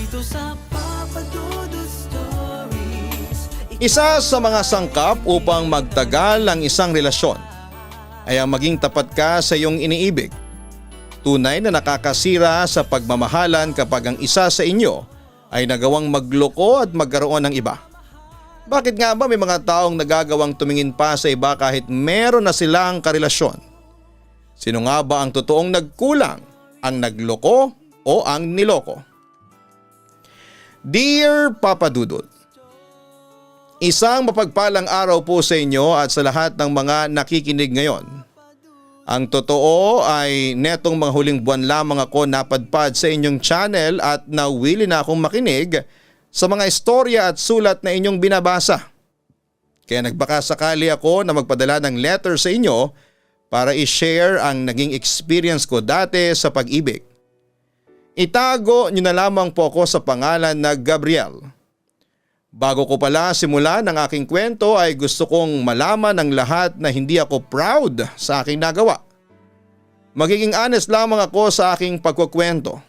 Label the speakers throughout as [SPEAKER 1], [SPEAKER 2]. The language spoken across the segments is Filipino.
[SPEAKER 1] Dito sa Papa Dudut Stories.
[SPEAKER 2] Isa sa mga sangkap upang magtagal ang isang relasyon ay ang maging tapat ka sa iyong iniibig. Tunay na nakakasira sa pagmamahalan kapag ang isa sa inyo ay nagawang magloko at magkaroon ng iba. Bakit nga ba may mga taong nagagawang tumingin pa sa iba kahit meron na silang karelasyon? Sino nga ba ang totoong nagkulang? Ang nagloko o ang niloko? Dear Papa Dudut, isang mapagpalang araw po sa inyo at sa lahat ng mga nakikinig ngayon. Ang totoo ay netong mga huling buwan lamang ako napadpad sa inyong channel at nawili na akong makinig sa mga istorya at sulat na inyong binabasa. Kaya nagbakasakali ako na magpadala ng letter sa inyo para i-share ang naging experience ko dati sa pag-ibig. Itago niyo na lamang po ako sa pangalan na Gabriel. Bago ko pala simulan ang aking kwento ay gusto kong malaman ng lahat na hindi ako proud sa aking nagawa. Magiging honest lamang ako sa aking pagkukwento.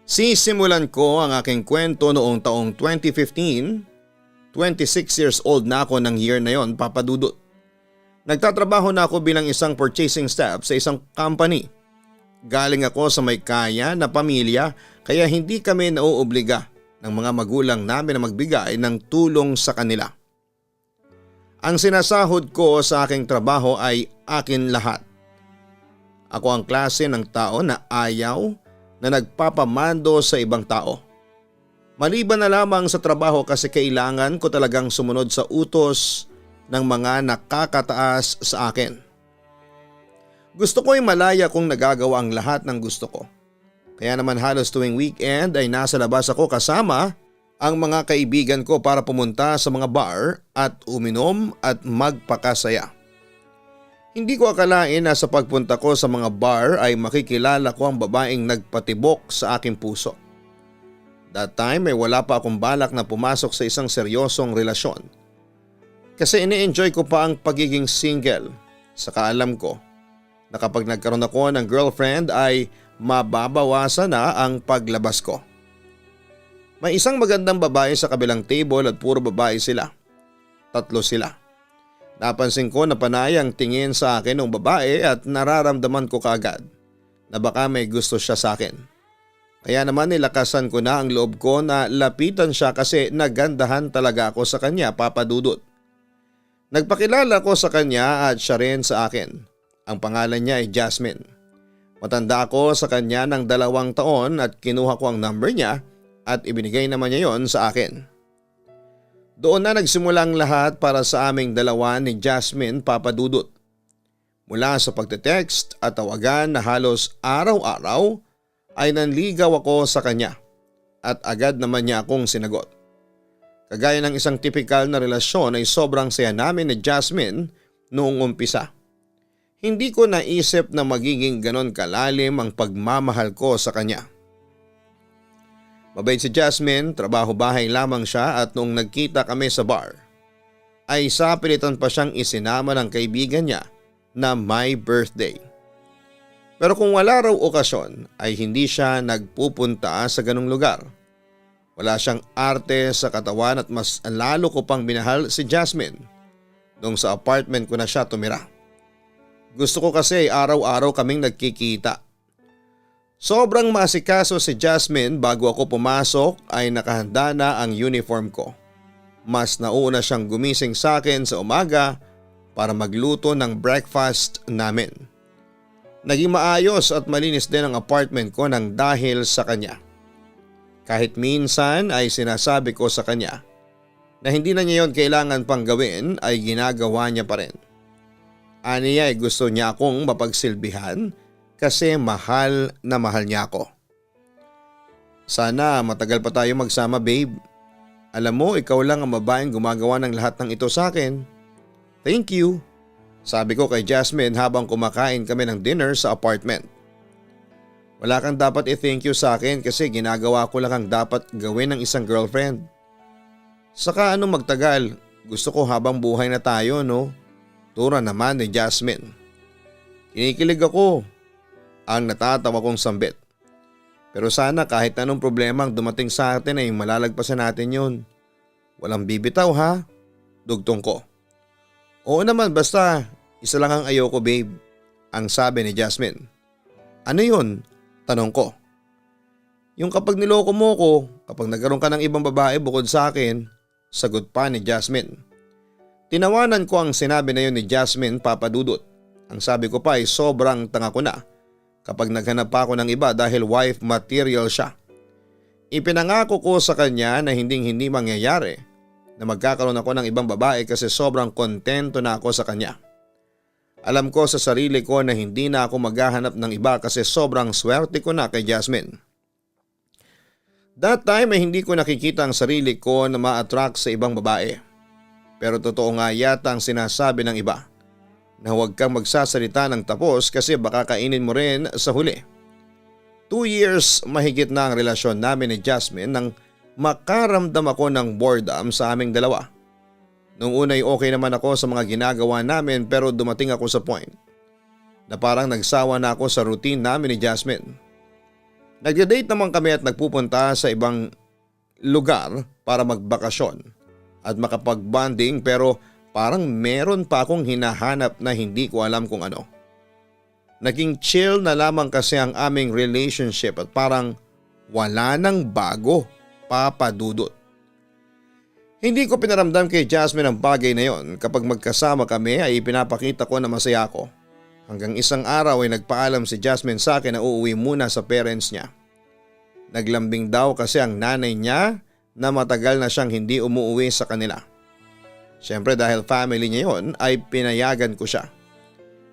[SPEAKER 2] Sisimulan ko ang aking kwento noong taong 2015. 26 years old na ako ng year na yon, Papa Dudut. Nagtatrabaho na ako bilang isang purchasing staff sa isang company. Galing ako sa may kaya na pamilya kaya hindi kami nauobliga ng mga magulang namin na magbigay ng tulong sa kanila. Ang sinasahod ko sa aking trabaho ay akin lahat. Ako ang klase ng tao na ayaw na nagpapamando sa ibang tao. Maliban na lamang sa trabaho kasi kailangan ko talagang sumunod sa utos ng mga nakakataas sa akin. Gusto ko ay malaya kung nagagawa ang lahat ng gusto ko. Kaya naman halos tuwing weekend ay nasa labas ako kasama ang mga kaibigan ko para pumunta sa mga bar at uminom at magpakasaya. Hindi ko akalain na sa pagpunta ko sa mga bar ay makikilala ko ang babaeng nagpatibok sa aking puso. That time ay wala pa akong balak na pumasok sa isang seryosong relasyon. Kasi ini-enjoy ko pa ang pagiging single. Saka alam ko na kapag nagkaroon ako ng girlfriend ay mababawasan na ang paglabas ko. May isang magandang babae sa kabilang table at puro babae sila. 3 sila. Napansin ko na panay ang tingin sa akin ng babae at nararamdaman ko kaagad na baka may gusto siya sa akin. Kaya naman nilakasan ko na ang loob ko na lapitan siya kasi nagandahan talaga ako sa kanya, Papa Dudut. Nagpakilala ko sa kanya at siya rin sa akin. Ang pangalan niya ay Jasmine. Matanda ako sa kanya ng 2 taon at kinuha ko ang number niya at ibinigay naman niya yon sa akin. Doon na nagsimula ang lahat para sa aming dalawa ni Jasmine, Papa Dudut. Mula sa pagte-text at tawagan na halos araw-araw ay nanligaw ako sa kanya at agad naman niya akong sinagot. Kagaya ng isang tipikal na relasyon ay sobrang saya namin ni Jasmine noong umpisa. Hindi ko naisip na magiging ganon kalalim ang pagmamahal ko sa kanya. Mabait si Jasmine, trabaho-bahay lamang siya at noong nagkita kami sa bar ay sapilitan pa siyang isinama ng kaibigan niya na may birthday. Pero kung wala raw okasyon ay hindi siya nagpupunta sa ganong lugar. Wala siyang arte sa katawan at mas lalo ko pang minahal si Jasmine nung sa apartment ko na siya tumira. Gusto ko kasi araw-araw kaming nagkikita. Sobrang masikaso si Jasmine bago ako pumasok ay nakahanda na ang uniform ko. Mas nauna siyang gumising sa akin sa umaga para magluto ng breakfast namin. Naging maayos at malinis din ang apartment ko nang dahil sa kanya. Kahit minsan ay sinasabi ko sa kanya na hindi na niya yon kailangan pang gawin ay ginagawa niya pa rin. Aniya ay gusto niya akong mapagsilbihan kasi mahal na mahal niya ako. Sana matagal pa tayo magsama, babe. Alam mo, ikaw lang ang babaeng gumagawa ng lahat ng ito sa akin. Thank you, sabi ko kay Jasmine habang kumakain kami ng dinner sa apartment. Wala kang dapat i-thank you sa akin kasi ginagawa ko lang ang dapat gawin ng isang girlfriend. Saka anong magtagal, gusto ko habang buhay na tayo, no? Tura naman ni Jasmine. Kinikilig ako. Ang natatawa kong sambit. Pero sana kahit anong problema ang dumating sa atin ay malalagpasan natin yun. Walang bibitaw ha? Dugtong ko. Oo naman basta isa lang ang ayoko babe. Ang sabi ni Jasmine. Ano yun? Tanong ko. Yung kapag niloko mo ko, kapag nagkaroon ka ng ibang babae bukod sa akin, sagot pa ni Jasmine. Tinawanan ko ang sinabi na yun ni Jasmine papadudot. Ang sabi ko pa ay sobrang tanga ko na kapag naghanap pa ako ng iba dahil wife material siya. Ipinangako ko sa kanya na hindi mangyayari na magkakaroon ako ng ibang babae kasi sobrang kontento na ako sa kanya. Alam ko sa sarili ko na hindi na ako maghahanap ng iba kasi sobrang swerte ko na kay Jasmine. That time ay hindi ko nakikita ang sarili ko na ma-attract sa ibang babae. Pero totoo nga yata ang sinasabi ng iba na huwag kang magsasalita ng tapos kasi baka kainin mo rin sa huli. 2 years mahigit na ang relasyon namin ni Jasmine nang makaramdam ako ng boredom sa aming dalawa. Nung una ay okay naman ako sa mga ginagawa namin pero dumating ako sa point na parang nagsawa na ako sa routine namin ni Jasmine. Nagde-date naman kami at nagpupunta sa ibang lugar para magbakasyon at makapag-bonding pero parang meron pa akong hinahanap na hindi ko alam kung ano. Naging chill na lamang kasi ang aming relationship at parang wala nang bago, papadudot. Hindi ko pinaramdam kay Jasmine ang bagay na yon. Kapag magkasama kami ay pinapakita ko na masaya ako. Hanggang isang araw ay nagpaalam si Jasmine sa akin na uuwi muna sa parents niya. Naglambing daw kasi ang nanay niya na matagal na siyang hindi umuwi sa kanila. Siyempre dahil family niya yon ay pinayagan ko siya.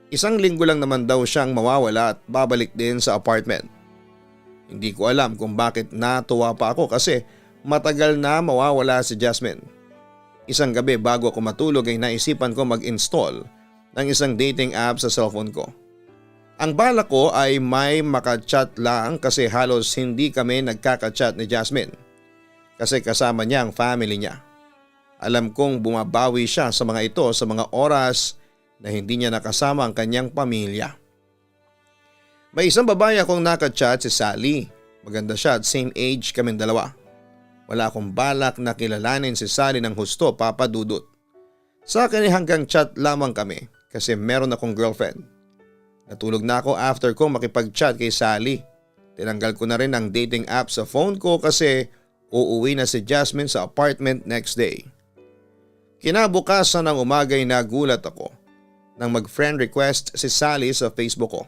[SPEAKER 2] 1 linggo lang naman daw siyang mawawala at babalik din sa apartment. Hindi ko alam kung bakit natuwa pa ako kasi matagal na mawawala si Jasmine. Isang gabi bago ako matulog ay naisipan ko mag-install ng isang dating app sa cellphone ko. Ang balak ko ay may makachat lang kasi halos hindi kami nagkakachat ni Jasmine kasi kasama niya ang family niya. Alam kong bumabawi siya sa mga ito sa mga oras na hindi niya nakasama ang kanyang pamilya. May isang babae akong nakachat si Sally. Maganda siya at same age kaming dalawa. Wala akong balak na kilalanin si Sally ng husto, papadudot. Sa akin ay hanggang chat lamang kami kasi meron akong girlfriend. Natulog na ako after ko makipag-chat kay Sally. Tinanggal ko na rin ang dating app sa phone ko kasi uuwi na si Jasmine sa apartment next day. Kinabukasan ng umaga ay nagulat ako nang mag-friend request si Sally sa Facebook ko.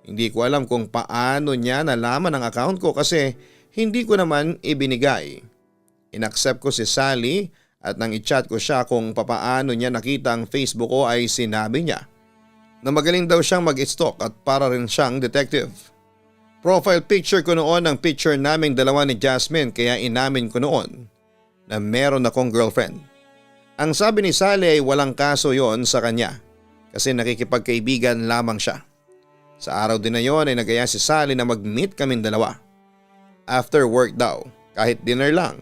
[SPEAKER 2] Hindi ko alam kung paano niya nalaman ang account ko kasi hindi ko naman ibinigay. Inaccept ko si Sally at nang i-chat ko siya kung papaano niya nakita ang Facebook ko ay sinabi niya na magaling daw siyang mag-stalk at para rin siyang detective. Profile picture ko noon ang picture naming dalawa ni Jasmine kaya inamin ko noon na meron akong girlfriend. Ang sabi ni Sally ay walang kaso yon sa kanya kasi nakikipagkaibigan lamang siya. Sa araw din na yon ay nagaya si Sally na mag-meet kaming dalawa. After work daw, kahit dinner lang.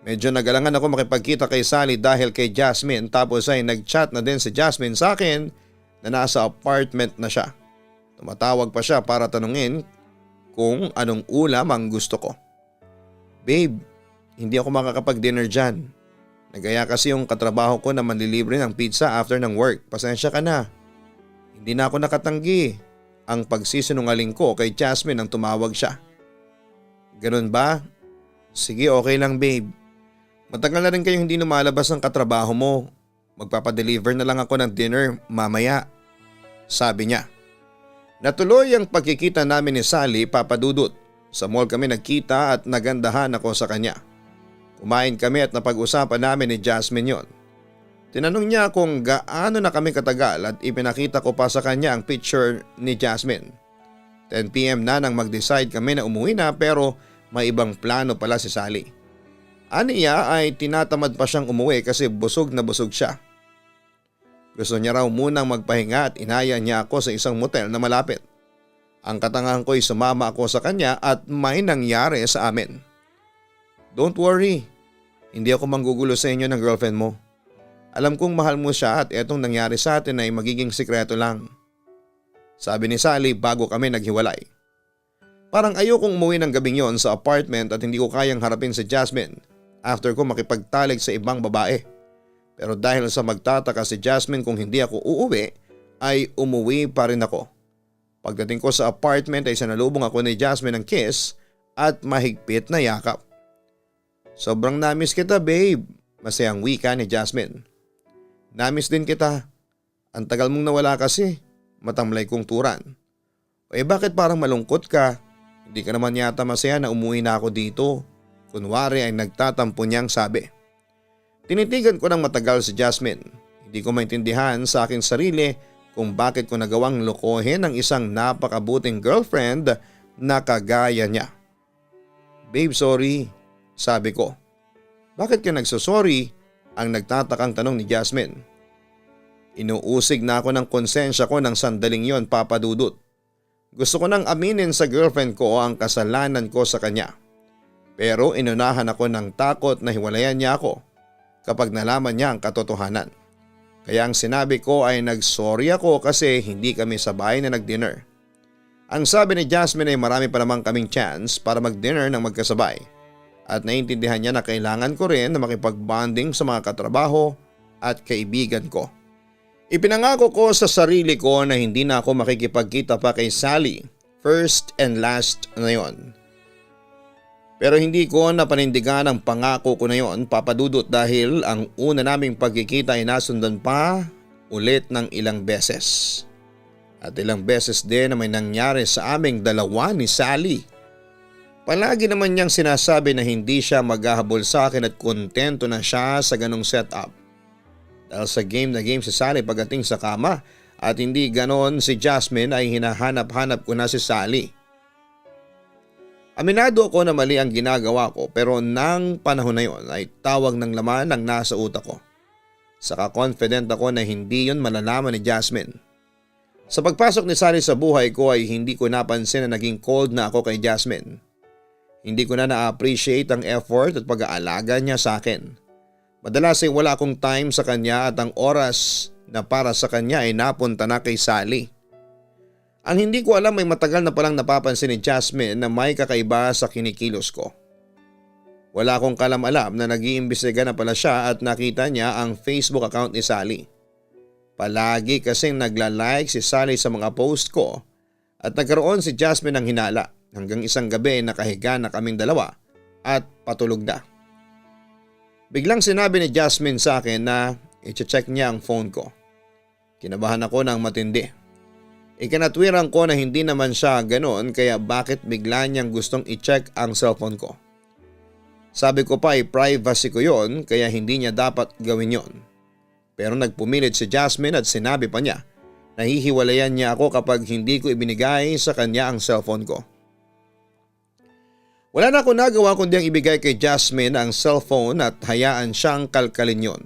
[SPEAKER 2] Medyo nagalangan ako makipagkita kay Sally dahil kay Jasmine tapos ay nag-chat na din si Jasmine sa akin na nasa apartment na siya. Tumatawag pa siya para tanungin kung anong ulam ang gusto ko. Babe, hindi ako makakapag-dinner dyan. Nagaya kasi yung katrabaho ko na manlilibre ng pizza after ng work. Pasensya ka na. Hindi na ako nakatanggi. Ang pagsisinungaling ko kay Jasmine nang tumawag siya. Ganun ba? Sige, okay lang babe. Matagal na rin kayong hindi lumalabas ng katrabaho mo. Magpapadeliver na lang ako ng dinner mamaya. Sabi niya. Natuloy ang pagkikita namin ni Sally, papadudot. Sa mall kami nagkita at nagandahan ako sa kanya. Kumain kami at napag-usapan namin ni Jasmine yon. Tinanong niya kung gaano na kami katagal at ipinakita ko pa sa kanya ang picture ni Jasmine. 10 PM na nang mag-decide kami na umuwi na pero may ibang plano pala si Sally. Aniya ay tinatamad pa siyang umuwi kasi busog na busog siya. Gusto niya raw munang magpahinga at inaya niya ako sa isang motel na malapit. Ang katangahan ko ay sumama ako sa kanya at may nangyari sa amin. Don't worry, hindi ako manggugulo sa inyo ng girlfriend mo. Alam kong mahal mo siya at etong nangyari sa atin ay magiging sikreto lang. Sabi ni Sally bago kami naghiwalay. Parang ayokong umuwi ng gabing yon sa apartment at hindi ko kayang harapin si Jasmine after ko makipagtalik sa ibang babae. Pero dahil sa magtataka si Jasmine kung hindi ako uuwi, ay umuwi pa rin ako. Pagdating ko sa apartment ay sanalubong ako ni Jasmine ng kiss at mahigpit na yakap. Sobrang namiss kita babe, masayang wika ni Jasmine. Namiss din kita. Ang tagal mong nawala kasi, matamlay kong turan. Bakit parang malungkot ka? Hindi ka naman yata masaya na umuwi na ako dito. Kunwari ay nagtatampo niyang sabi. Tinitigan ko ng matagal si Jasmine. Hindi ko maintindihan sa aking sarili kung bakit ko nagawang lokohin ng isang napakabuting girlfriend na kagaya niya. Babe, sorry, sabi ko. Bakit ka nagsosorry? Ang nagtatakang tanong ni Jasmine. Inuusig na ako ng konsensya ko ng sandaling yon, Papa Dudut. Gusto ko nang aminin sa girlfriend ko ang kasalanan ko sa kanya. Pero inunahan ako ng takot na hiwalayan niya ako kapag nalaman niya ang katotohanan. Kaya ang sinabi ko ay nagsorry ako kasi hindi kami sabay na nag-dinner. Ang sabi ni Jasmine ay marami pa namang kaming chance para mag-dinner ng magkasabay. At naiintindihan niya na kailangan ko rin na makipag-bonding sa mga katrabaho at kaibigan ko. Ipinangako ko sa sarili ko na hindi na ako makikipagkita pa kay Sally, first and last na yon. Pero hindi ko napanindigan ang pangako ko na yon, Papa Dudut, dahil ang una naming pagkikita ay nasundan pa ulit ng ilang beses. At ilang beses din na may nangyari sa aming dalawa ni Sally. Palagi naman niyang sinasabi na hindi siya maghahabol sa akin at kontento na siya sa ganong setup. Dahil sa game na game si Sally pagdating sa kama at hindi ganon si Jasmine ay hinahanap-hanap ko na si Sally. Aminado ako na mali ang ginagawa ko pero nang panahon na yon ay tawag ng laman ang nasa utak ko. Saka confident ako na hindi yon malalaman ni Jasmine. Sa pagpasok ni Sally sa buhay ko ay hindi ko napansin na naging cold na ako kay Jasmine. Hindi ko na na-appreciate ang effort at pag-aalaga niya sa akin. Madalas ay wala akong time sa kanya at ang oras na para sa kanya ay napunta na kay Sally. Ang hindi ko alam ay matagal na palang napapansin ni Jasmine na may kakaiba sa kinikilos ko. Wala akong kalam-alam na nag-iimbestiga na pala siya at nakita niya ang Facebook account ni Sally. Palagi kasing nagla-like si Sally sa mga post ko at nagkaroon si Jasmine ng hinala hanggang isang gabi nakahiga na kaming dalawa at patulog na. Biglang sinabi ni Jasmine sa akin na i-check niya ang phone ko. Kinabahan ako ng matindi. Ikinatwiran ko na hindi naman siya ganoon kaya bakit bigla niyang gustong i-check ang cellphone ko. Sabi ko pa ay privacy ko yon kaya hindi niya dapat gawin yon. Pero nagpumilit si Jasmine at sinabi pa niya na hihiwalayan niya ako kapag hindi ko ibinigay sa kanya ang cellphone ko. Wala na ako nagawa kundi ang ibigay kay Jasmine ang cellphone at hayaan siyang kalkalin yon.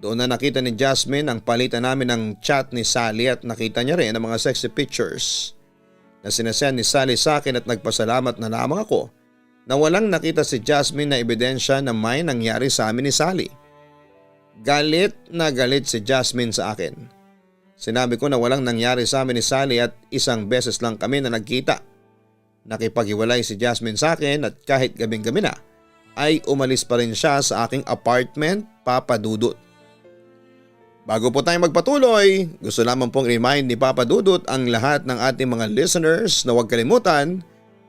[SPEAKER 2] Doon na nakita ni Jasmine ang palitan namin ng chat ni Sally at nakita niya rin ang mga sexy pictures na sinasend ni Sally sa akin at nagpasalamat na lamang ako na walang nakita si Jasmine na ebidensya na may nangyari sa amin ni Sally. Galit na galit si Jasmine sa akin. Sinabi ko na walang nangyari sa amin ni Sally at isang beses lang kami na nagkita. Nakipaghiwalay si Jasmine sa akin at kahit gabing-gabi na ay umalis pa rin siya sa aking apartment, Papa Dudut. Bago po tayo magpatuloy, gusto lamang pong remind ni Papa Dudut ang lahat ng ating mga listeners na huwag kalimutan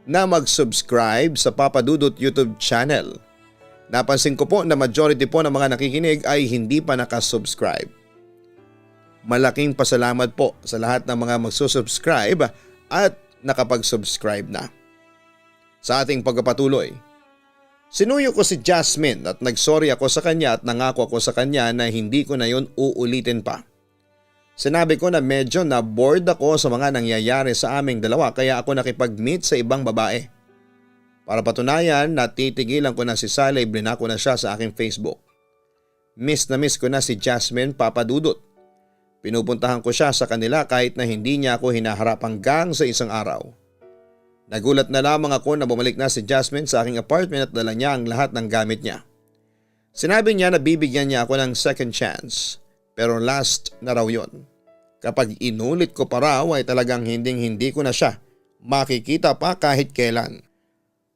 [SPEAKER 2] na mag-subscribe sa Papa Dudut YouTube channel. Napansin ko po na majority po ng mga nakikinig ay hindi pa nakasubscribe. Malaking pasalamat po sa lahat ng mga magsusubscribe at nakapag-subscribe na. Sa ating pagpapatuloy, sinuyo ko si Jasmine at nagsorry ako sa kanya at nangako ako sa kanya na hindi ko na yon uulitin pa. Sinabi ko na medyo na bored ako sa mga nangyayari sa aming dalawa kaya ako nakipag-meet sa ibang babae. Para patunayan na titigilan ko na si Sally, blinako na siya sa aking Facebook. Miss na miss ko na si Jasmine, Papa Dudut. Pinupuntahan ko siya sa kanila kahit na hindi niya ako hinaharap hanggang sa isang araw. Nagulat na lamang ako na bumalik na si Jasmine sa aking apartment at dala niya ang lahat ng gamit niya. Sinabi niya na bibigyan niya ako ng second chance pero last na raw yon. Kapag inulit ko pa raw ay talagang hindi ko na siya makikita pa kahit kailan.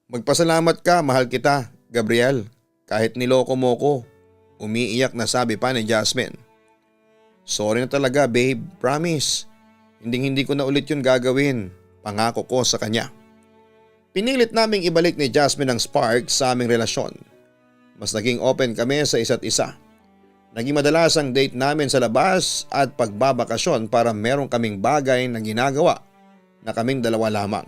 [SPEAKER 2] Magpasalamat ka, mahal kita, Gabriel, kahit niloko mo ko. Umiiyak na sabi pa ni Jasmine. Sorry na talaga babe, promise. Hindi ko na ulit yun gagawin, pangako ko sa kanya. Pinilit naming ibalik ni Jasmine ang spark sa aming relasyon. Mas naging open kami sa isa't isa. Naging madalas ang date namin sa labas at pagbabakasyon para merong kaming bagay na ginagawa na kaming dalawa lamang.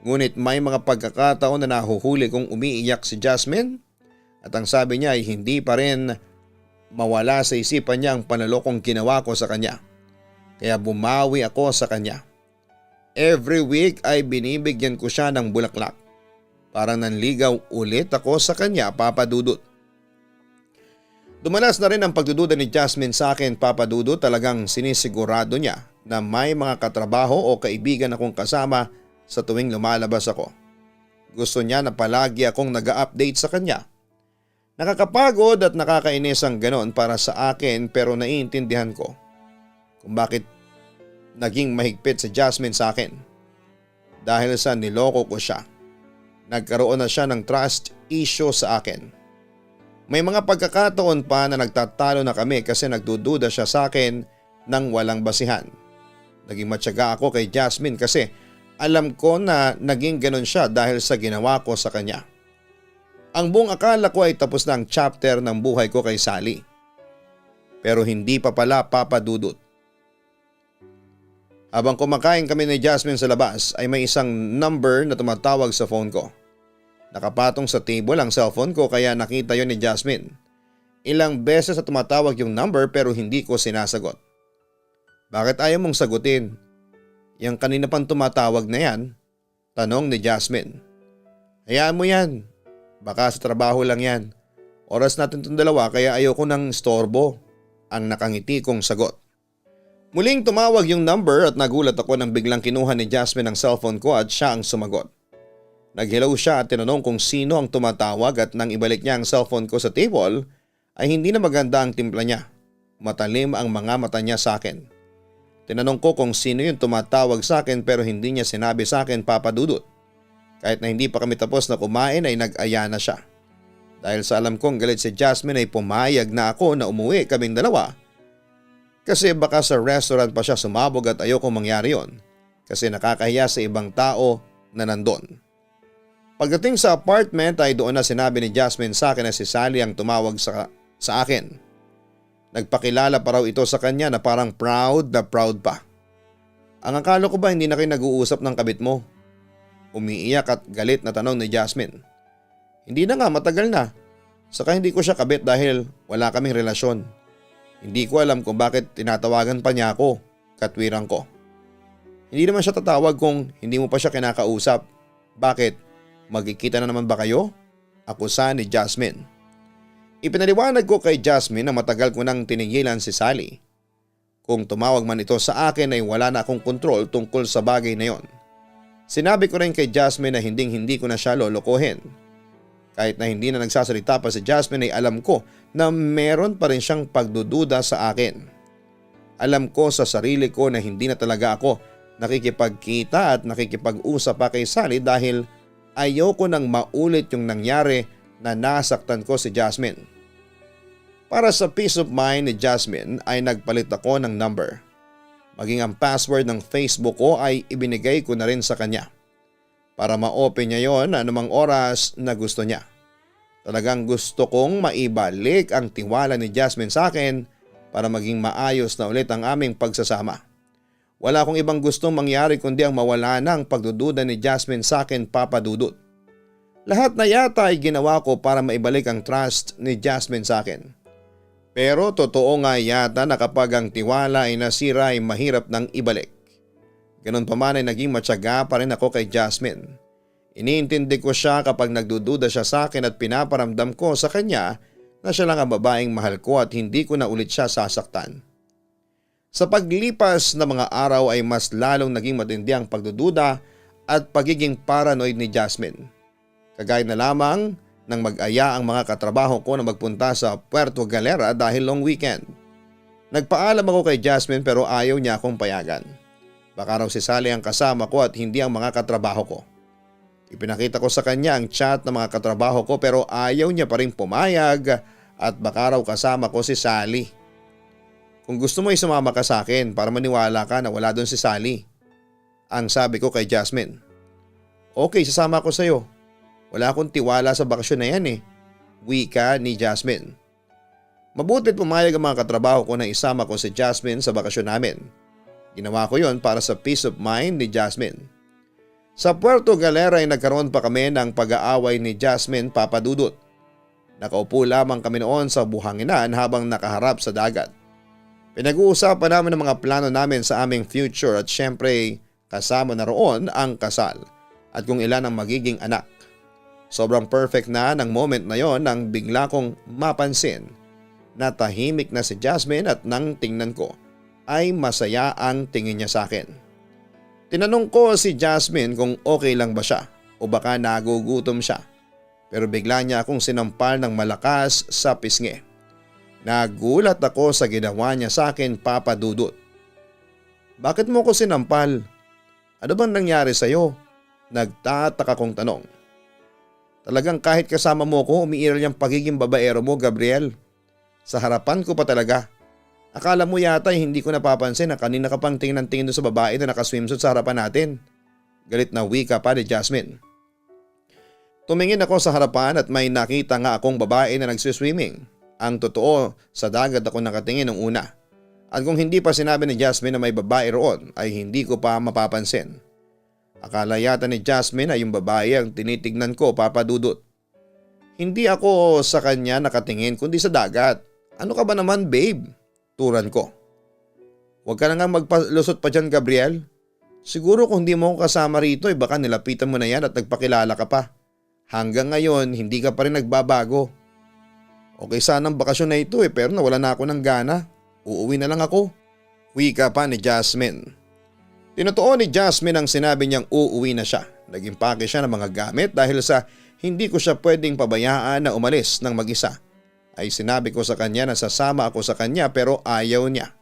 [SPEAKER 2] Ngunit may mga pagkakataon na nahuhuli kong umiiyak si Jasmine at ang sabi niya ay hindi pa rin mawala sa isipan niya ang panalokong ginawa ko sa kanya. Kaya bumawi ako sa kanya. Every week ay binibigyan ko siya ng bulaklak. Parang nanligaw ulit ako sa kanya, Papa Dudut. Dumalas na rin ang pagdududa ni Jasmine sa akin, Papa Dudut. Talagang sinisigurado niya na may mga katrabaho o kaibigan akong kasama sa tuwing lumalabas ako. Gusto niya na palagi akong nag-a-update sa kanya. Nakakapagod at nakakainis ang ganon para sa akin, pero naiintindihan ko kung bakit naging mahigpit si Jasmine sa akin. Dahil sa niloko ko siya. Nagkaroon na siya ng trust issue sa akin. May mga pagkakataon pa na nagtatalo na kami kasi nagdududa siya sa akin ng walang basihan. Naging matyaga ako kay Jasmine kasi alam ko na naging ganon siya dahil sa ginawa ko sa kanya. Ang buong akala ko ay tapos na ang chapter ng buhay ko kay Sally. Pero hindi pa pala, Papa Dudut. Habang kumakain kami ni Jasmine sa labas ay may isang number na tumatawag sa phone ko. Nakapatong sa table ang cellphone ko kaya nakita yon ni Jasmine. Ilang beses na tumatawag yung number pero hindi ko sinasagot. Bakit ayaw mong sagutin? Yang kanina pang tumatawag na yan? Tanong ni Jasmine. Hayaan mo yan. Baka sa trabaho lang yan. Oras natin itong dalawa kaya ayoko ng storbo. Ang nakangiti kong sagot. Muling tumawag yung number at nagulat ako nang biglang kinuha ni Jasmine ang cellphone ko at siya ang sumagot. Nag-hello siya at tinanong kung sino ang tumatawag at nang ibalik niya ang cellphone ko sa table ay hindi na maganda ang timpla niya. Matalim ang mga mata niya sa akin. Tinanong ko kung sino yung tumatawag sa akin pero hindi niya sinabi sa akin, Papa Dudut. Kahit na hindi pa kami tapos na kumain ay nag-aya na siya. Dahil sa alam kong galit si Jasmine ay pumayag na ako na umuwi kaming dalawa. Kasi baka sa restaurant pa siya sumabog at ayoko mangyari yon. Kasi nakakahiya sa ibang tao na nandun. Pagdating sa apartment ay doon na sinabi ni Jasmine sa akin na si Sally ang tumawag sa akin. Nagpakilala pa raw ito sa kanya na parang proud na proud pa. Ang akala ko ba hindi na kayo nag-uusap ng kabit mo? Umiiyak at galit na tanong ni Jasmine. Hindi na nga, matagal na. Saka hindi ko siya kabit dahil wala kaming relasyon. Hindi ko alam kung bakit tinatawagan pa niya ako, katwiran ko. Hindi naman siya tatawag kung hindi mo pa siya kinakausap. Bakit? Magkikita na naman ba kayo? Akusa ni Jasmine. Ipinaliwanag ko kay Jasmine na matagal ko nang tinigilan si Sally. Kung tumawag man ito sa akin ay wala na akong kontrol tungkol sa bagay na yon. Sinabi ko rin kay Jasmine na hindi ko na siya lolokohin. Kahit na hindi na nagsasalita pa si Jasmine ay alam ko na meron pa rin siyang pagdududa sa akin. Alam ko sa sarili ko na hindi na talaga ako nakikipagkita at nakikipag-usap pa kay Sally dahil ayoko nang maulit yung nangyari na nasaktan ko si Jasmine. Para sa peace of mind ni Jasmine ay nagpalit ako ng number. Maging ang password ng Facebook ko ay ibinigay ko na rin sa kanya. Para ma-open niya yon anumang oras na gusto niya. Talagang gusto kong maibalik ang tiwala ni Jasmine sa akin para maging maayos na ulit ang aming pagsasama. Wala akong ibang gustong mangyari kundi ang mawala na ang pagdududa ni Jasmine sa akin, Papa Dudut. Lahat na yata ay ginawa ko para maibalik ang trust ni Jasmine sa akin. Pero totoo nga yata na kapag ang tiwala ay nasira ay mahirap nang ibalik. Ganun pa man ay naging matyaga pa rin ako kay Jasmine. Iniintindi ko siya kapag nagdududa siya sa akin at pinaparamdam ko sa kanya na siya lang ang babaeng mahal ko at hindi ko na ulit siya sasaktan. Sa paglipas na mga araw ay mas lalong naging matindi ang pagdududa at pagiging paranoid ni Jasmine. Kagaya na lamang nang mag-aya ang mga katrabaho ko na magpunta sa Puerto Galera dahil long weekend. Nagpaalam ako kay Jasmine pero ayaw niya akong payagan. Baka raw si Sally ang kasama ko at hindi ang mga katrabaho ko. Ipinakita ko sa kanya ang chat ng mga katrabaho ko pero ayaw niya pa rin pumayag at baka raw kasama ko si Sally. Kung gusto mo isumama ka sa akin para maniwala ka na wala doon si Sally. Ang sabi ko kay Jasmine. Okay, sasama ko sa'yo. Wala akong tiwala sa bakasyon na yan eh. Wika ni Jasmine. Mabuti't pumayag ang mga katrabaho ko na isama ko si Jasmine sa bakasyon namin. Ginawa ko yon para sa peace of mind ni Jasmine. Sa Puerto Galera ay nagkaroon pa kami ng pag-aaway ni Jasmine Papadudot. Nakaupo lamang kami noon sa buhanginan habang nakaharap sa dagat. Pinag-uusapan namin ang mga plano namin sa aming future at syempre kasama na roon ang kasal at kung ilan ang magiging anak. Sobrang perfect na ng moment na yon nang bigla kong mapansin na tahimik na si Jasmine at nang tingnan ko ay masaya ang tingin niya sa akin. Tinanong ko si Jasmine kung okay lang ba siya o baka nagugutom siya. Pero bigla niya akong sinampal ng malakas sa pisngi. Nagulat ako sa ginawa niya sa akin, Papa Dudut. Bakit mo ko sinampal? Ano bang nangyari sa'yo? Nagtataka kong tanong. Talagang kahit kasama mo ko umiiral yung pagiging babaero mo, Gabriel. Sa harapan ko pa talaga. Akala mo yata hindi ko napapansin na kanina ka pang tingin ng tingin sa babae na nakaswimsuit sa harapan natin. Galit na wika pa ni Jasmine. Tumingin ako sa harapan at may nakita nga akong babae na nagsiswimming. Ang totoo, sa dagat ako nakatingin nung una. At kung hindi pa sinabi ni Jasmine na may babae roon ay hindi ko pa mapapansin. Akala yata ni Jasmine ay yung babae ang tinitignan ko, Papa Dudut. Hindi ako sa kanya nakatingin kundi sa dagat. Ano ka ba naman, babe? Turan ko. Huwag ka na nga magpalusot pa dyan, Gabriel. Siguro kung hindi mo ako kasama rito ay baka nilapitan mo na yan at nagpakilala ka pa. Hanggang ngayon hindi ka pa rin nagbabago. Okay sana ang bakasyon na ito pero nawala na ako ng gana. Uuwi na lang ako. Wika pa ni Jasmine. Tinotoo ni Jasmine ang sinabi niyang uuwi na siya. Nag-impake siya ng mga gamit dahil sa hindi ko siya pwedeng pabayaan na umalis ng mag-isa. Ay sinabi ko sa kanya na sasama ako sa kanya pero ayaw niya.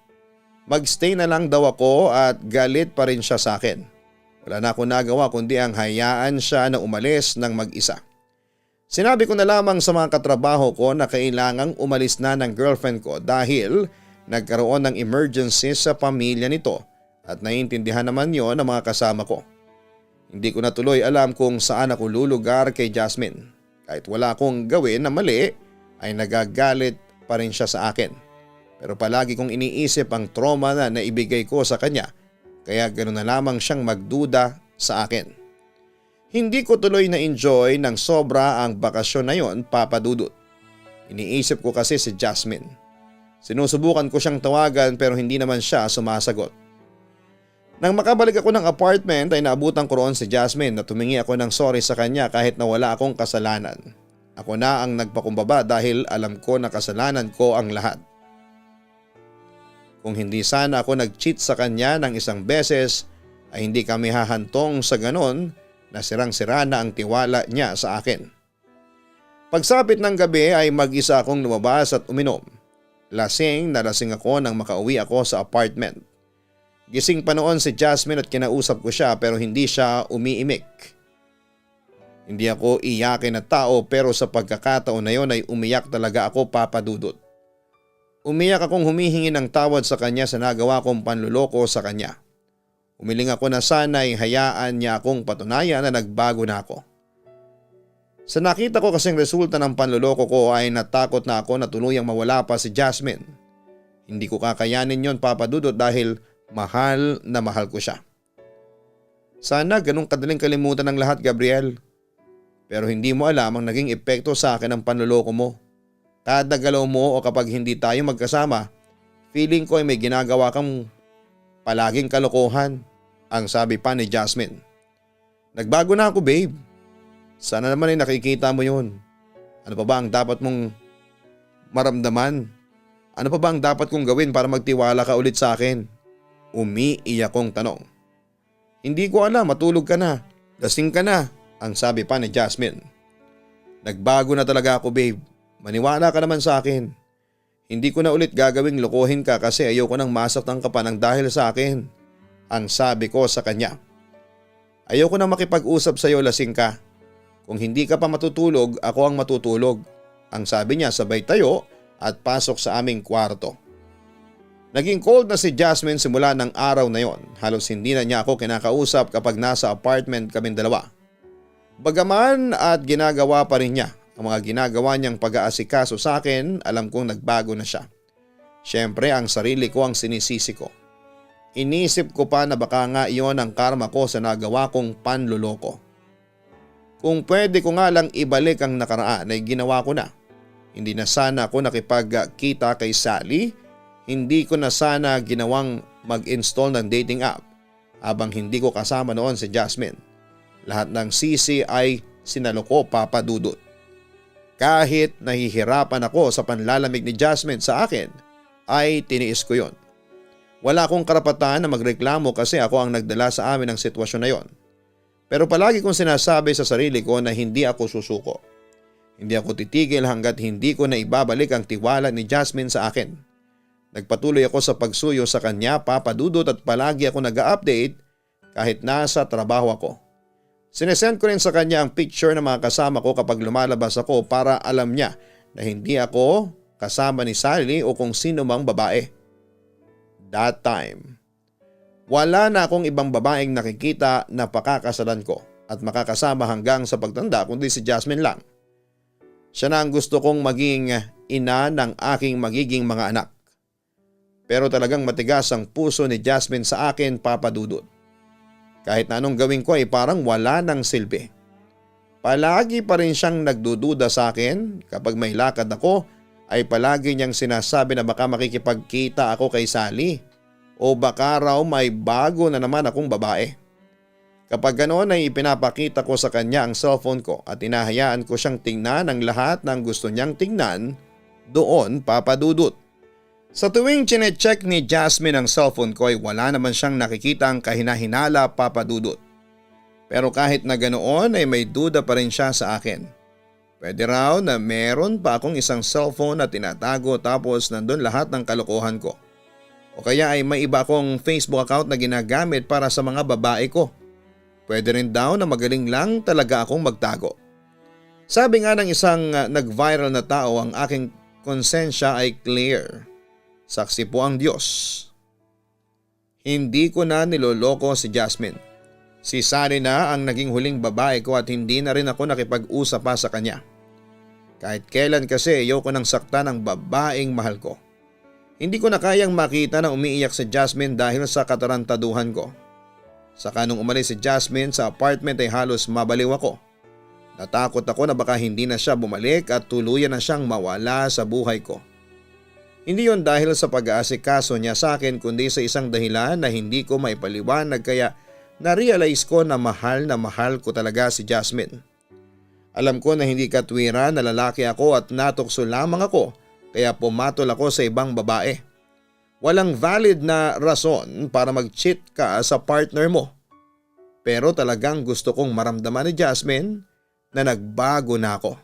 [SPEAKER 2] Magstay na lang daw ako at galit pa rin siya sa akin. Wala na ako nagawa kundi ang hayaan siya na umalis ng mag-isa. Sinabi ko na lamang sa mga katrabaho ko na kailangang umalis na ng girlfriend ko dahil nagkaroon ng emergency sa pamilya nito at naiintindihan naman yon ng mga kasama ko. Hindi ko na tuloy alam kung saan ako lulugar kay Jasmine. Kahit wala akong gawin na mali ay nagagalit pa rin siya sa akin. Pero palagi kong iniisip ang trauma na naibigay ko sa kanya kaya ganoon na lamang siyang magduda sa akin. Hindi ko tuloy na enjoy ng sobra ang bakasyon na yon, Papa Dudut. Iniisip ko kasi si Jasmine. Sinusubukan ko siyang tawagan pero hindi naman siya sumasagot. Nang makabalik ako ng apartment ay naabutan ko roon si Jasmine na tumingi ako ng sorry sa kanya kahit na wala akong kasalanan. Ako na ang nagpakumbaba dahil alam ko na kasalanan ko ang lahat. Kung hindi sana ako nag-cheat sa kanya ng isang beses ay hindi kami hahantong sa ganon na sirang-sira na ang tiwala niya sa akin. Pagsapit ng gabi ay mag-isa akong lumabas at uminom. Lasing na lasing ako nang makauwi ako sa apartment. Gising pa noon si Jasmine at kinausap ko siya pero hindi siya umiimik. Hindi ako iyakin na tao pero sa pagkakataon na yon ay umiyak talaga ako, Papa Dudut. Umiyak akong humihingi ng tawad sa kanya sa nagawa kong panluloko sa kanya. Umiling ako na sana'y hayaan niya akong patunayan na nagbago na ako. Sa nakita ko kasing resulta ng panluloko ko ay natakot na ako na tuluyang mawala pa si Jasmine. Hindi ko kakayanin yon, Papa Dudut, dahil mahal na mahal ko siya. Sana ganun kadaling kalimutan ng lahat, Gabriel. Pero hindi mo alam ang naging epekto sa akin ng panluloko mo. Kada galaw mo o kapag hindi tayo magkasama, feeling ko ay may ginagawa kang palaging kalokohan, ang sabi pa ni Jasmine. Nagbago na ako, babe. Sana naman ay nakikita mo yun. Ano pa ba ang dapat mong maramdaman? Ano pa ba ang dapat kong gawin para magtiwala ka ulit sa akin? Umiiyak kong tanong. Hindi ko alam, matulog ka na. Lasing ka na, ang sabi pa ni Jasmine. Nagbago na talaga ako, babe. Maniwala ka naman sa akin. Hindi ko na ulit gagawing lokohin ka kasi ayoko nang masaktan ka pa ng dahil sa akin. Ang sabi ko sa kanya. Ayoko na makipag-usap sa iyo, lasing ka. Kung hindi ka pa matutulog, ako ang matutulog. Ang sabi niya sabay tayo at pasok sa aming kwarto. Naging cold na si Jasmine simula ng araw na yon. Halos hindi na niya ako kinakausap kapag nasa apartment kaming dalawa. Bagaman at ginagawa pa rin niya ang mga ginagawa niyang pag-aasikaso sa akin, alam kong nagbago na siya. Siyempre ang sarili ko ang sinisisi ko. Inisip ko pa na baka nga iyon ang karma ko sa nagawa kong panluloko. Kung pwede ko nga lang ibalik ang nakaraan ay ginawa ko na. Hindi na sana ako nakipagkita kay Sally. Hindi ko na sana ginawang mag-install ng dating app habang hindi ko kasama noon si Jasmine. Lahat ng sisi ay sinalo ko, Papa Dudut. Kahit nahihirapan ako sa panlalamig ni Jasmine sa akin ay tiniis ko yon. Wala akong karapatan na magreklamo kasi ako ang nagdala sa amin ng sitwasyon na yon. Pero palagi kong sinasabi sa sarili ko na hindi ako susuko. Hindi ako titigil hanggat hindi ko na ibabalik ang tiwala ni Jasmine sa akin. Nagpatuloy ako sa pagsuyo sa kanya, Papa Dudut, at palagi ako nag-update kahit nasa trabaho ako. Sinesend ko rin sa kanya ang picture ng mga kasama ko kapag lumalabas ako para alam niya na hindi ako kasama ni Sally o kung sino mang babae. That time, wala na akong ibang babaeng nakikita na pakakasalan ko at makakasama hanggang sa pagtanda kundi si Jasmine lang. Siya na ang gusto kong maging ina ng aking magiging mga anak. Pero talagang matigas ang puso ni Jasmine sa akin, Papa Dudut. Kahit na anong gawin ko ay parang wala ng silbi. Palagi pa rin siyang nagdududa sa akin. Kapag may lakad ako ay palagi niyang sinasabi na baka makikipagkita ako kay Sally o baka raw may bago na naman akong babae. Kapag ganoon ay ipinapakita ko sa kanya ang cellphone ko at inahayaan ko siyang tingnan ang lahat ng gusto niyang tingnan doon, Papa Dudut. Sa tuwing chinecheck ni Jasmine ang cellphone ko ay wala naman siyang nakikitang kahinahinala, Papa Dudut. Pero kahit na ganoon ay may duda pa rin siya sa akin. Pwede raw na meron pa akong isang cellphone na tinatago tapos nandun lahat ng kalokohan ko. O kaya ay may iba akong Facebook account na ginagamit para sa mga babae ko. Pwede rin daw na magaling lang talaga akong magtago. Sabi nga ng isang nag-viral na tao, ang aking konsensya ay clear. Saksi po ang Diyos. Hindi ko na niloloko si Jasmine. Si Sally na ang naging huling babae ko at hindi na rin ako nakipag-usap pa sa kanya. Kahit kailan kasi ayoko nang saktan ng babaeng mahal ko. Hindi ko na kayang makita na umiiyak si Jasmine dahil sa katarantaduhan ko. Saka nung umalis si Jasmine sa apartment ay halos mabaliw ako. Natakot ako na baka hindi na siya bumalik at tuluyan na siyang mawala sa buhay ko. Hindi yon dahil sa pag-aasikaso niya sa akin kundi sa isang dahilan na hindi ko maipaliwanag kaya na-realize ko na mahal ko talaga si Jasmine. Alam ko na hindi katwiran na lalaki ako at natukso lamang ako kaya pumatol ako sa ibang babae. Walang valid na rason para mag-cheat ka sa partner mo. Pero talagang gusto kong maramdaman ni Jasmine na nagbago na ako.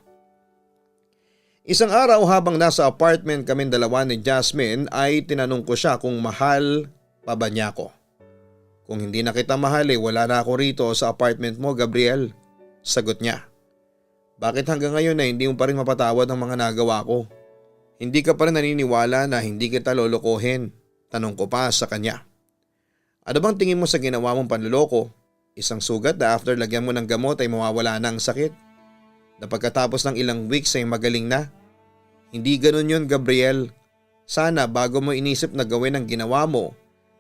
[SPEAKER 2] Isang araw habang nasa apartment kaming dalawa ni Jasmine ay tinanong ko siya kung mahal pa ba niya ako. Kung hindi na kita mahal wala na ako rito sa apartment mo, Gabriel. Sagot niya. Bakit hanggang ngayon hindi mo pa rin mapatawad ang mga nagawa ko? Hindi ka pa rin naniniwala na hindi kita lolokohin? Tanong ko pa sa kanya. Ano bang tingin mo sa ginawa mong panloloko? Isang sugat na after lagyan mo ng gamot ay mawawala na ang sakit? Na pagkatapos ng ilang weeks ay magaling na? Hindi ganun yun, Gabriel. Sana bago mo inisip na gawin ang ginawa mo,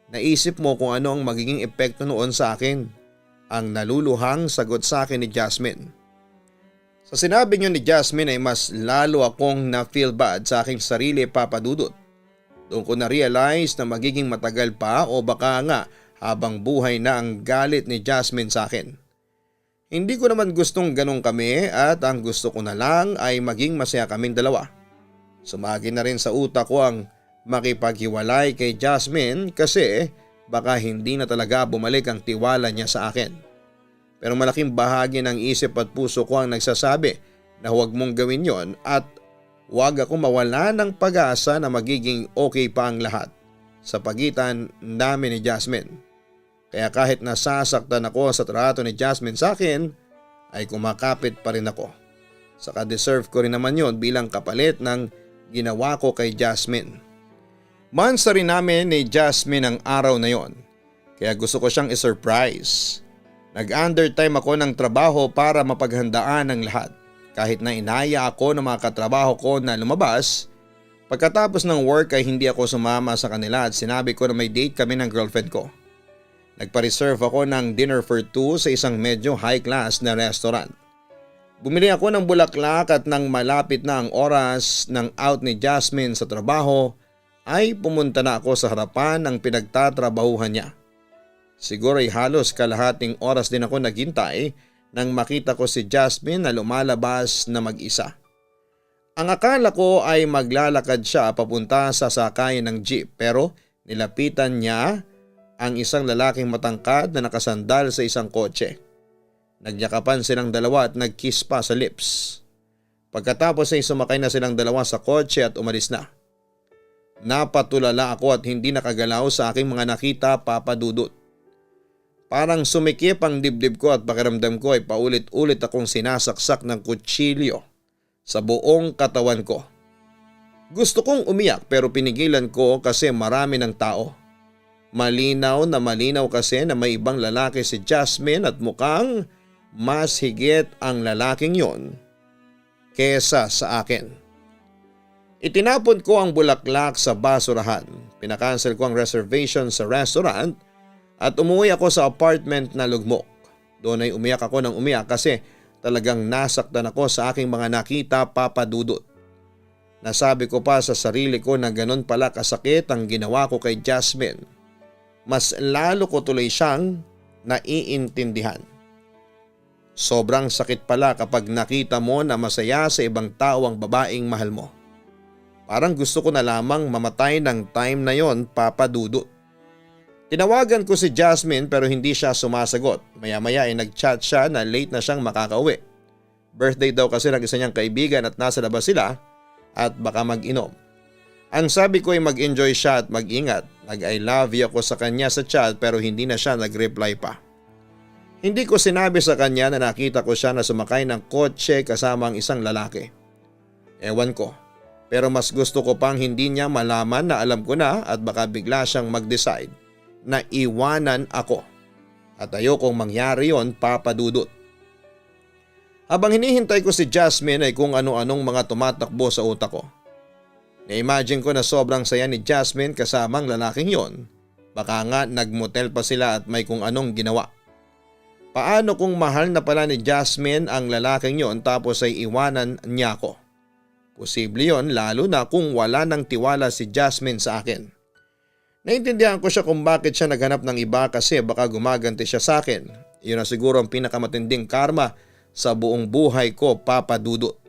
[SPEAKER 2] naisip mo kung ano ang magiging epekto noon sa akin. Ang naluluhang sagot sa akin ni Jasmine. Sa sinabi niyo ni Jasmine ay mas lalo akong na-feel bad sa aking sarili, Papa Dudut. Doon ko na-realize na magiging matagal pa o baka nga habang buhay na ang galit ni Jasmine sa akin. Hindi ko naman gustong ganun kami at ang gusto ko na lang ay maging masaya kaming dalawa. Sumagi na rin sa utak ko ang makipaghiwalay kay Jasmine kasi baka hindi na talaga bumalik ang tiwala niya sa akin. Pero malaking bahagi ng isip at puso ko ang nagsasabi na huwag mong gawin yon at huwag ako mawala ng pag-asa na magiging okay pa ang lahat sa pagitan namin ni Jasmine. Kaya kahit nasasaktan ako sa trato ni Jasmine sa akin, ay kumakapit pa rin ako. Saka deserve ko rin naman yon bilang kapalit ng ginawa ko kay Jasmine. Months na rin namin ni Jasmine ang araw na yon, kaya gusto ko siyang isurprise. Nag-undertime ako ng trabaho para mapaghandaan ang lahat. Kahit na inaya ako ng mga katrabaho ko na lumabas, pagkatapos ng work ay hindi ako sumama sa kanila at sinabi ko na may date kami ng girlfriend ko. Nagpa-reserve ako ng dinner for two sa isang medyo high class na restaurant. Bumili ako ng bulaklak at nang malapit na ang oras ng out ni Jasmine sa trabaho ay pumunta na ako sa harapan ng pinagtatrabahuhan niya. Siguro ay halos kalahating oras din ako naghintay nang makita ko si Jasmine na lumalabas na mag-isa. Ang akala ko ay maglalakad siya papunta sa sakayan ng jeep pero nilapitan niya ang isang lalaking matangkad na nakasandal sa isang kotse. Nagyakapan silang dalawa at nag-kiss pa sa lips. Pagkatapos ay sumakay na silang dalawa sa kotse at umalis na. Napatulala ako at hindi nakagalaw sa aking mga nakita, Papa Dudut. Parang sumikip ang dibdib ko at pakiramdam ko ay paulit-ulit akong sinasaksak ng kutsilyo sa buong katawan ko. Gusto kong umiyak pero pinigilan ko kasi marami ng tao. Malinaw na malinaw kasi na may ibang lalaki si Jasmine at mukhang mas higit ang lalaking yon kesa sa akin. Itinapon ko ang bulaklak sa basurahan. Pinakancel ko ang reservation sa restaurant at umuwi ako sa apartment na lugmok. Doon ay umiyak ako ng umiyak kasi talagang nasaktan ako sa aking mga nakita, Papa Dudut. Nasabi ko pa sa sarili ko na ganun pala kasakit ang ginawa ko kay Jasmine. Mas lalo ko tuloy siyang naiintindihan. Sobrang sakit pala kapag nakita mo na masaya sa ibang tao ang babaeng mahal mo. Parang gusto ko na lamang mamatay ng time na yon, Papa Dudut. Tinawagan ko si Jasmine pero hindi siya sumasagot. Maya-maya ay nag-chat siya na late na siyang makakauwi. Birthday daw kasi ng isa niyang kaibigan at nasa labas sila at baka mag-inom. Ang sabi ko ay mag-enjoy siya at mag-ingat. Nag-I love you ako sa kanya sa chat pero hindi na siya nag-reply pa. Hindi ko sinabi sa kanya na nakita ko siya na sumakay ng kotse kasama ang isang lalaki. Ewan ko. Pero mas gusto ko pang hindi niya malaman na alam ko na at baka bigla siyang mag-decide na iwanan ako. At ayokong mangyari yon, Papa Dudut. Habang hinihintay ko si Jasmine ay kung ano-anong mga tumatakbo sa utak ko. Na-imagine ko na sobrang saya ni Jasmine kasama ang lalaking yon. Baka nga nagmotel pa sila at may kung anong ginawa. Paano kung mahal na pala ni Jasmine ang lalaking yon tapos ay iwanan niya ako? Posible yon lalo na kung wala nang tiwala si Jasmine sa akin. Naintindihan ko siya kung bakit siya naghanap ng iba kasi baka gumaganti siya sa akin. Yun na siguro ang pinakamatinding karma sa buong buhay ko, Papa Dudut.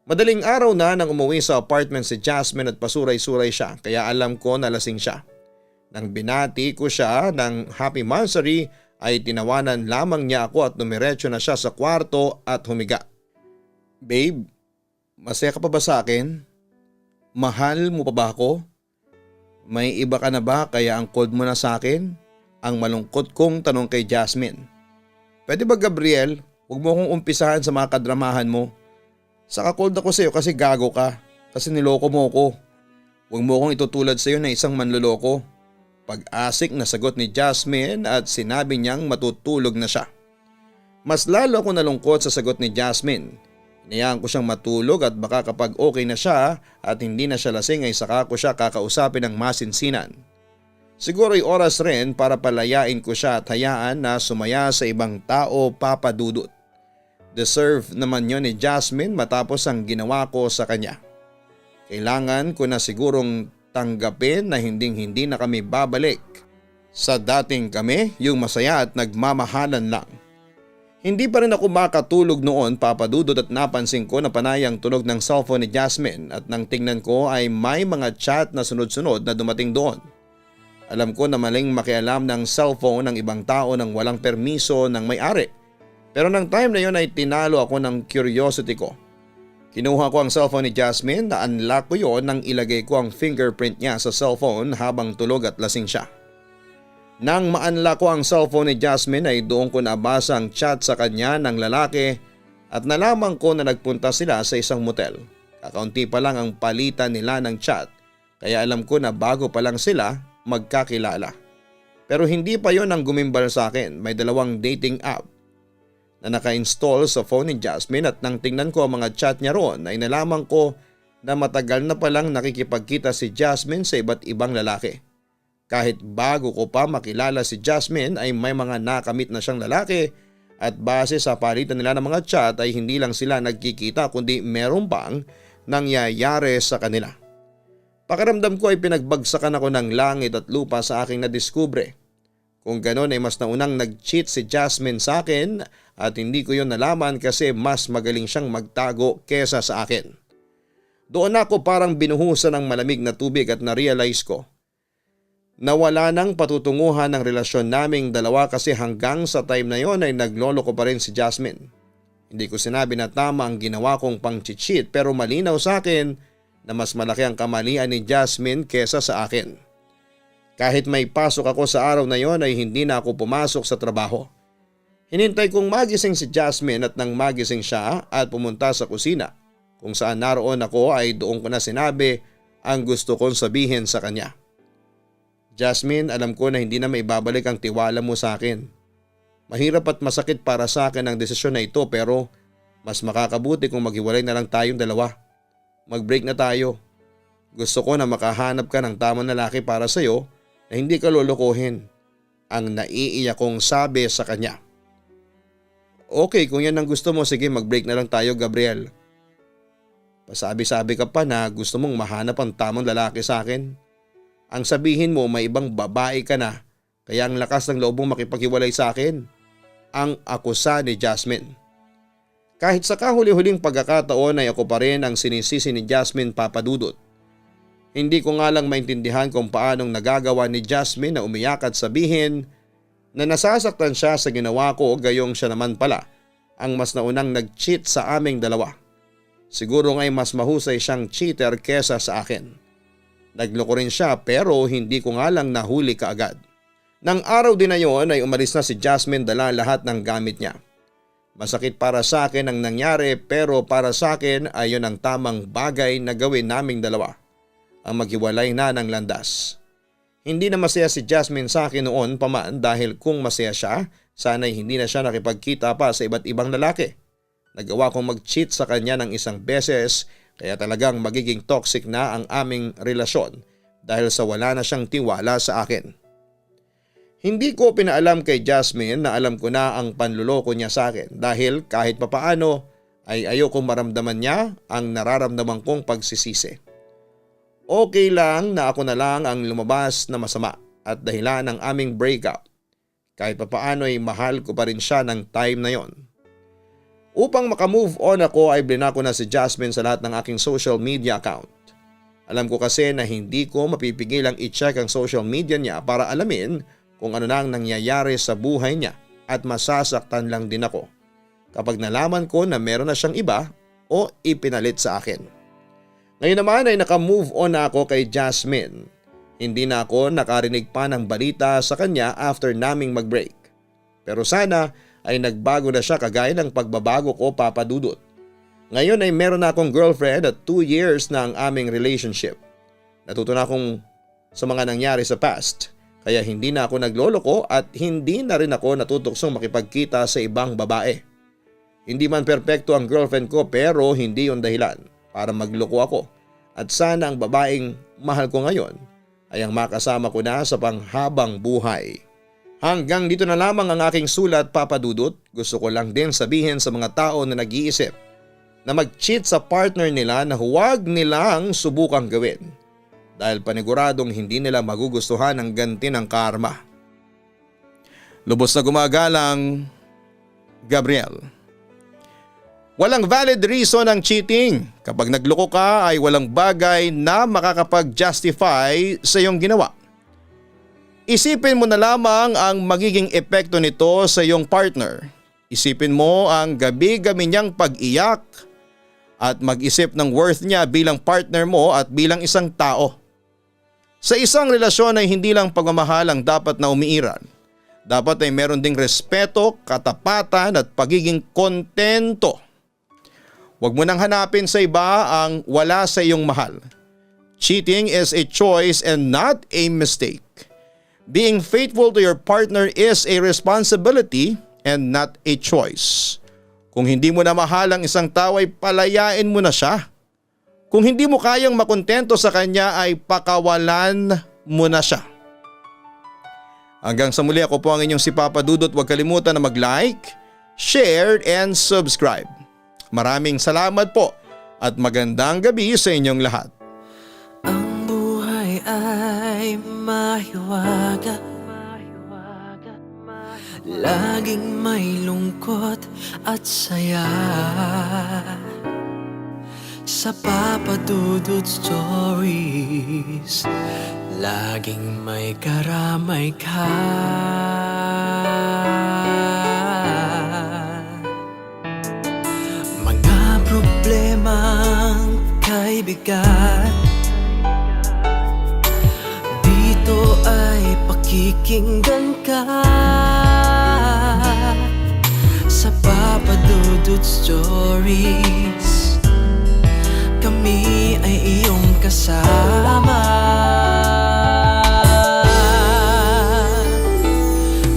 [SPEAKER 2] Madaling araw na nang umuwi sa apartment si Jasmine at pasuray-suray siya kaya alam ko na lasing siya. Nang binati ko siya ng happy monthsary ay tinawanan lamang niya ako at dumiretso na siya sa kwarto at humiga. Babe, masaya ka pa ba sa akin? Mahal mo pa ba ako? May iba ka na ba kaya ang cold mo na sa akin? Ang malungkot kong tanong kay Jasmine. Pwede ba Gabriel, huwag mo kong umpisahan sa mga kadramahan mo. Saka cold ako sa'yo kasi gago ka. Kasi niloko mo ko. Huwag mo kong itutulad sa'yo na isang manloloko. Pag-asik na sagot ni Jasmine at sinabi niyang matutulog na siya. Mas lalo ako nalungkot sa sagot ni Jasmine. Inayaan ko siyang matulog at baka kapag okay na siya at hindi na siya lasing ay saka ko siya kakausapin ng masinsinan. Siguro ay oras rin para palayain ko siya at hayaan na sumaya sa ibang tao, Papa Dudut. Deserve naman yon ni Jasmine matapos ang ginawa ko sa kanya. Kailangan ko na sigurong tanggapin na hindi na kami babalik sa dating kami, yung masaya at nagmamahalan lang. Hindi pa rin ako makatulog noon, Papa Dudut, at napansin ko na panay ang tunog ng cellphone ni Jasmine at nang tingnan ko ay may mga chat na sunod-sunod na dumating doon. Alam ko na maling makialam ng cellphone ng ibang tao nang walang permiso ng may-ari. Pero nang time na yon ay tinalo ako ng curiosity ko. Kinuha ko ang cellphone ni Jasmine, na-unlock ko yon nang ilagay ko ang fingerprint niya sa cellphone habang tulog at lasing siya. Nang maanla ko ang cellphone ni Jasmine ay doon ko nabasa ang chat sa kanya ng lalaki at nalaman ko na nagpunta sila sa isang motel. Kakaunti pa lang ang palitan nila ng chat kaya alam ko na bago pa lang sila magkakilala. Pero hindi pa yon ang gumimbal sa akin. May dalawang dating app na naka-install sa phone ni Jasmine at nang tingnan ko ang mga chat niya roon ay nalaman ko na matagal na palang nakikipagkita si Jasmine sa iba't ibang lalaki. Kahit bago ko pa makilala si Jasmine ay may mga nakamit na siyang lalaki at base sa palitan nila ng mga chat ay hindi lang sila nagkikita kundi meron pang nangyayari sa kanila. Pakiramdam ko ay pinagbagsakan ako ng langit at lupa sa aking nadiskubre. Kung ganon ay mas naunang nag-cheat si Jasmine sa akin at hindi ko yon nalaman kasi mas magaling siyang magtago kesa sa akin. Doon ako parang binuhusan ng malamig na tubig at na-realize ko na wala nang patutunguhan ng relasyon naming dalawa kasi hanggang sa time na yon ay nagloloko pa rin si Jasmine. Hindi ko sinabi na tama ang ginawa kong pang-cheat pero malinaw sa akin na mas malaki ang kamalian ni Jasmine kesa sa akin. Kahit may pasok ako sa araw na yon ay hindi na ako pumasok sa trabaho. Hinintay kong magising si Jasmine at nang magising siya at pumunta sa kusina kung saan naroon ako ay doon ko na sinabi ang gusto kong sabihin sa kanya. Jasmine, alam ko na hindi na maibabalik ang tiwala mo sa akin. Mahirap at masakit para sa akin ang desisyon na ito pero mas makakabuti kung maghiwalay na lang tayong dalawa. Mag-break na tayo. Gusto ko na makahanap ka ng tamang lalaki para sa'yo na hindi ka lolokohin. Ang naiiyak kong sabi sa kanya. Okay, kung yan ang gusto mo, sige mag-break na lang tayo, Gabriel. Pasabi-sabi ka pa na gusto mong mahanap ang tamang lalaki sa akin. Ang sabihin mo may ibang babae ka na kaya ang lakas ng loob mong makipaghiwalay sa akin. Ang akusa ni Jasmine. Kahit sa kahuli-huling pagkakataon ay ako pa rin ang sinisisi ni Jasmine, Papa Dudut. Hindi ko nga lang maintindihan kung paanong nagagawa ni Jasmine na umiyak at sabihin na nasasaktan siya sa ginawa ko gayong siya naman pala ang mas naunang nag-cheat sa aming dalawa. Siguro nga'y mas mahusay siyang cheater kesa sa akin. Nagloko rin siya pero hindi ko nga lang nahuli kaagad. Nang araw din na yon ay umalis na si Jasmine dala lahat ng gamit niya. Masakit para sa akin ang nangyari pero para sa akin ay yun ang tamang bagay na gawin naming dalawa. Ang maghiwalay na ng landas. Hindi na masaya si Jasmine sa akin noon pa man dahil kung masaya siya, sana'y hindi na siya nakipagkita pa sa iba't ibang lalaki. Nagawa kong mag-cheat sa kanya ng isang beses kaya talagang magiging toxic na ang aming relasyon dahil sa wala na siyang tiwala sa akin. Hindi ko pinaalam kay Jasmine na alam ko na ang panluloko niya sa akin dahil kahit papaano ay ayokong maramdaman niya ang nararamdaman kong pagsisisi. Okay lang na ako na lang ang lumabas na masama at dahilan ng aming breakup. Kahit papaano ay mahal ko pa rin siya ng time na yon. Upang makamove on ako ay blinako na si Jasmine sa lahat ng aking social media account. Alam ko kasi na hindi ko mapipigilang i-check ang social media niya para alamin kung ano na ang nangyayari sa buhay niya at masasaktan lang din ako kapag nalaman ko na meron na siyang iba o ipinalit sa akin. Ngayon naman ay nakamove on na ako kay Jasmine. Hindi na ako nakarinig pa ng balita sa kanya after naming mag-break. Pero sana ay nagbago na siya kagaya ng pagbabago ko, Papa Dudut. Ngayon ay meron na akong girlfriend at 2 years na ang aming relationship. Natuto na akong sa mga nangyari sa past kaya hindi na ako nagloloko at hindi na rin ako natutuksong makipagkita sa ibang babae. Hindi man perpekto ang girlfriend ko pero hindi yon dahilan para magloko ako at sana ang babaeng mahal ko ngayon ay ang makasama ko na sa panghabang buhay. Hanggang dito na lamang ang aking sulat, Papa Dudut. Gusto ko lang din sabihin sa mga tao na nag-iisip na mag-cheat sa partner nila na huwag nilang subukang gawin dahil paniguradong hindi nila magugustuhan ang ganti ng karma. Lubos na gumagalang, Gabriel. Walang valid reason ang cheating. Kapag nagloko ka ay walang bagay na makakapag-justify sa iyong ginawa. Isipin mo na lamang ang magiging epekto nito sa iyong partner. Isipin mo ang gabi-gabi niyang pag-iyak at mag-isip ng worth niya bilang partner mo at bilang isang tao. Sa isang relasyon ay hindi lang pagmamahal ang dapat na umiiral. Dapat ay meron ding respeto, katapatan at pagiging kontento. Huwag mo nang hanapin sa iba ang wala sa iyong mahal. Cheating is a choice and not a mistake. Being faithful to your partner is a responsibility and not a choice. Kung hindi mo na mahal ang isang tao ay palayain mo na siya. Kung hindi mo kayang makontento sa kanya ay pakawalan mo na siya. Hanggang sa muli, ako po ang inyong si Papa Dudut. Huwag kalimutan na mag-like, share and subscribe. Maraming salamat po at magandang gabi sa inyong lahat.
[SPEAKER 1] Ang buhay ay mahiwaga, laging may lungkot at saya. Sa Papa Dudut Stories, laging may karamay ka. Mga problemang kay bigat, dito ay pakikinggan ka. Sa Papa Dudut Stories, kami ay iyong kasama.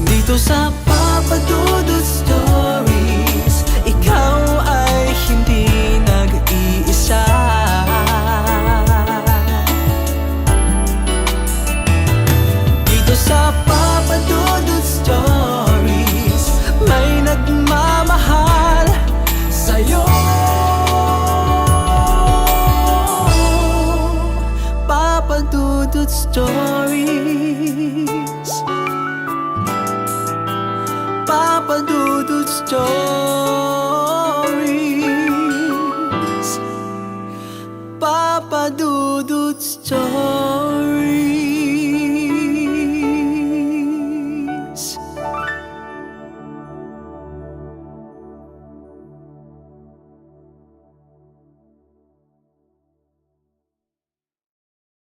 [SPEAKER 1] Dito sa Papa Dudut Stories, ikaw ay hindi nag-iisa. Dito sa Papa Dudut Stories, may nagmamahal sa'yo. Papa Dudut Stories, Papa Dudut Stories, Papa Dudut Stories.